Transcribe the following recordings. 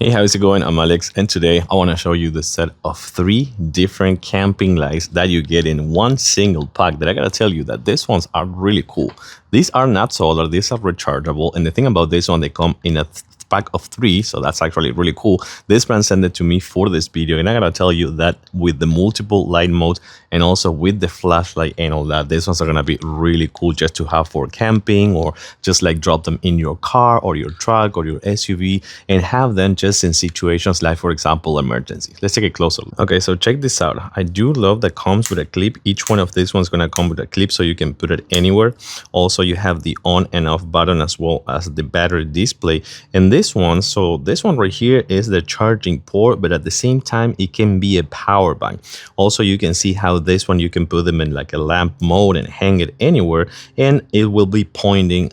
Hey, how's it going? I'm Alex, and today I want to show you the set of 3 different camping lights that you get in one single pack. That I gotta tell you that these ones are really cool. These are not solar, these are rechargeable, and the thing about this one, they come in a pack of 3, so that's actually really cool. This brand sent it to me for this video, and I gotta tell you that with the multiple light modes and also with the flashlight and all that, these ones are gonna be really cool just to have for camping, or just like drop them in your car or your truck or your SUV and have them just in situations like, for example, emergency. Let's take a closer look. Okay, so check this out. I do love that comes with a clip. Each one of these ones gonna come with a clip so you can put it anywhere. Also, you have the on and off button as well as the battery display. And this one right here is the charging port, but at the same time it can be a power bank. Also, you can see how this one you can put them in like a lamp mode and hang it anywhere, and it will be pointing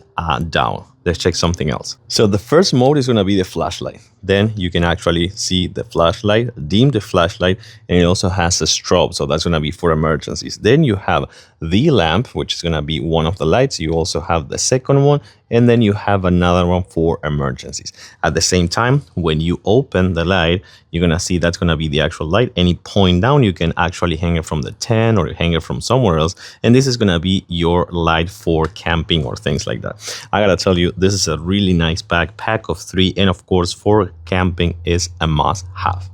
down. Let's check something else. So the first mode is going to be the flashlight. Then you can actually see the flashlight, dim the flashlight, and it also has a strobe. So that's going to be for emergencies. Then you have the lamp, which is going to be one of the lights. You also have the second one, and then you have another one for emergencies. At the same time, when you open the light, you're going to see that's going to be the actual light. Any point down, you can actually hang it from the tent or hang it from somewhere else. And this is going to be your light for camping or things like that. I got to tell you, this is a really nice pack of 3. And of course, for camping is a must have.